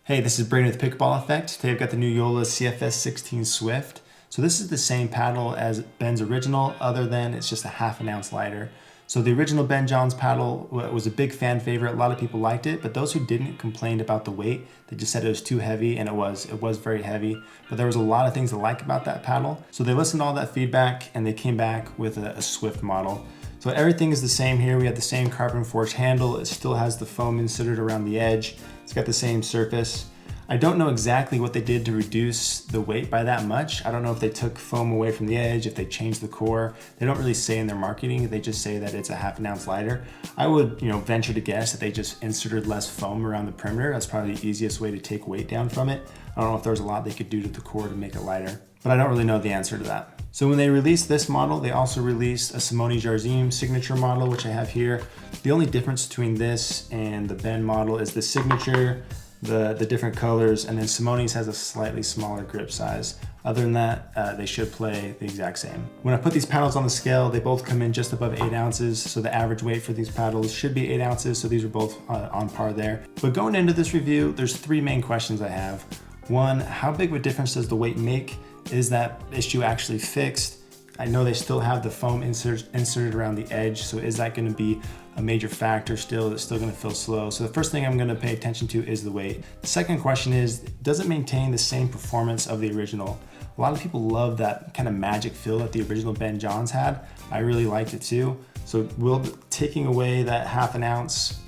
Hey, this is Brandon with Pickleball Effect. Today I've got the new Joola CFS 16 Swift. So this is the same paddle as Ben's original, other than it's just a half an ounce lighter. So the original Ben Johns paddle was a big fan favorite. A lot of people liked it, but those who didn't complained about the weight. They just said it was too heavy, and it was very heavy. But there was a lot of things to like about that paddle. So they listened to all that feedback, and they came back with a Swift model. So everything is the same here. We have the same carbon forged handle. It still has the foam inserted around the edge. It's got the same surface. I don't know exactly what they did to reduce the weight by that much. I don't know if they took foam away from the edge, if they changed the core. They don't really say in their marketing. They just say that it's a half an ounce lighter. I would, venture to guess that they just inserted less foam around the perimeter. That's probably the easiest way to take weight down from it. I don't know if there's a lot they could do to the core to make it lighter, but I don't really know the answer to that. So when they released this model, they also released a Simone Jardim signature model, which I have here. The only difference between this and the Ben model is the signature, the different colors, and then Simone's has a slightly smaller grip size. Other than that, they should play the exact same. When I put these paddles on the scale, they both come in just above 8 ounces, so the average weight for these paddles should be 8 ounces, so these are both on par there. But going into this review, there's 3 main questions I have. 1, how big of a difference does the weight make? Is that issue actually fixed? I know they still have the foam inserted around the edge, so is that going to be a major factor still? It's still going to feel slow. So the first thing I'm going to pay attention to is the weight. The second question is, does it maintain the same performance of the original? A lot of people love that kind of magic feel that the original Ben Johns had. I really liked it too. So will taking away that half an ounce,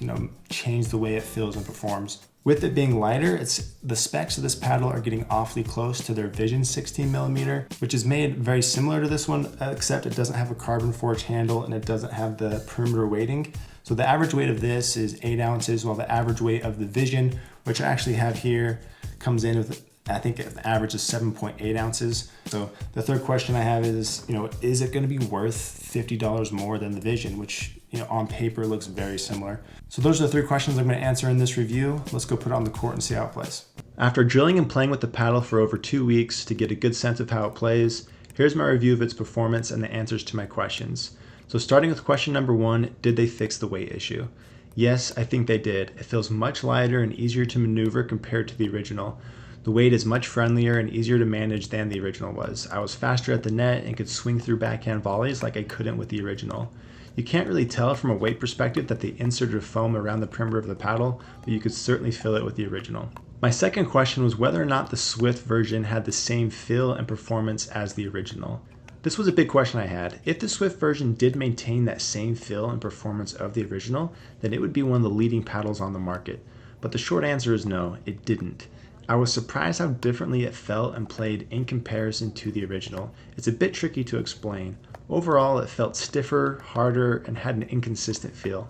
change the way it feels and performs? With it being lighter, the specs of this paddle are getting awfully close to their Vision 16mm, which is made very similar to this one, except it doesn't have a carbon forged handle and it doesn't have the perimeter weighting. So the average weight of this is 8 ounces, while the average weight of the Vision, which I actually have here, comes in with, I think the average is 7.8 ounces. So the third question I have is it going to be worth $50 more than the Vision, which on paper looks very similar? So those are the 3 questions I'm going to answer in this review. Let's go put it on the court and see how it plays. After drilling and playing with the paddle for over 2 weeks to get a good sense of how it plays, here's my review of its performance and the answers to my questions. So starting with question number 1, did they fix the weight issue? Yes, I think they did. It feels much lighter and easier to maneuver compared to the original. The weight is much friendlier and easier to manage than the original was. I was faster at the net and could swing through backhand volleys like I couldn't with the original. You can't really tell from a weight perspective that they inserted foam around the perimeter of the paddle, but you could certainly feel it with the original. My second question was whether or not the Swift version had the same feel and performance as the original. This was a big question I had. If the Swift version did maintain that same feel and performance of the original, then it would be one of the leading paddles on the market. But the short answer is no, it didn't. I was surprised how differently it felt and played in comparison to the original. It's a bit tricky to explain. Overall, it felt stiffer, harder, and had an inconsistent feel.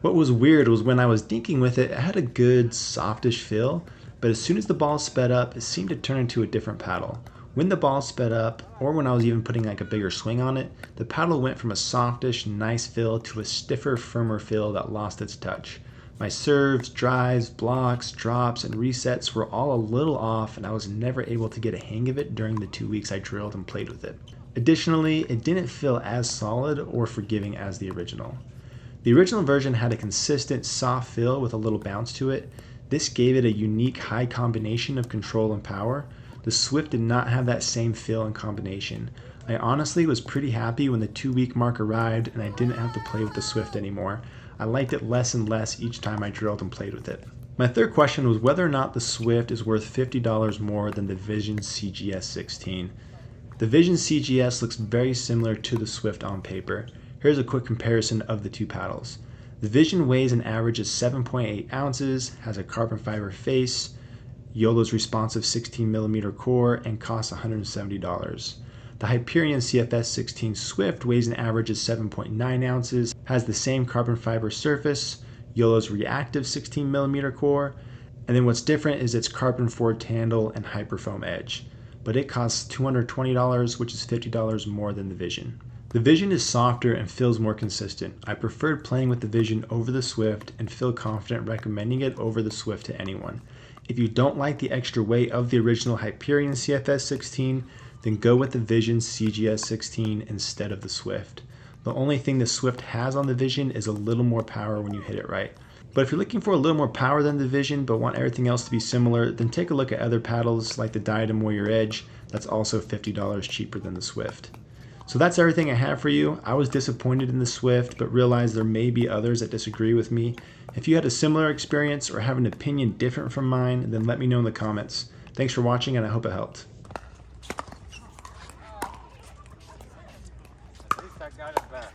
What was weird was when I was dinking with it, it had a good, softish feel, but as soon as the ball sped up, it seemed to turn into a different paddle. When the ball sped up, or when I was even putting a bigger swing on it, the paddle went from a softish, nice feel to a stiffer, firmer feel that lost its touch. My serves, drives, blocks, drops, and resets were all a little off, and I was never able to get a hang of it during the 2 weeks I drilled and played with it. Additionally, it didn't feel as solid or forgiving as the original. The original version had a consistent, soft feel with a little bounce to it. This gave it a unique high combination of control and power. The Swift did not have that same feel and combination. I honestly was pretty happy when the 2-week mark arrived and I didn't have to play with the Swift anymore. I liked it less and less each time I drilled and played with it. My third question was whether or not the Swift is worth $50 more than the Vision CGS 16. The Vision CGS looks very similar to the Swift on paper. Here's a quick comparison of the 2 paddles. The Vision weighs an average of 7.8 ounces, has a carbon fiber face, Joola's responsive 16mm core, and costs $170. The Hyperion CFS 16 Swift weighs an average of 7.9 ounces, has the same carbon fiber surface, Joola's reactive 16mm core, and then what's different is its carbon forged handle and hyperfoam edge. But it costs $220, which is $50 more than the Vision. The Vision is softer and feels more consistent. I preferred playing with the Vision over the Swift and feel confident recommending it over the Swift to anyone. If you don't like the extra weight of the original Hyperion CFS 16, then go with the Vision CGS 16 instead of the Swift. The only thing the Swift has on the Vision is a little more power when you hit it right. But if you're looking for a little more power than the Vision but want everything else to be similar, then take a look at other paddles like the Jardim Warrior Edge. That's also $50 cheaper than the Swift. So that's everything I have for you. I was disappointed in the Swift, but realized there may be others that disagree with me. If you had a similar experience or have an opinion different from mine, then let me know in the comments. Thanks for watching, and I hope it helped. At least I got it back.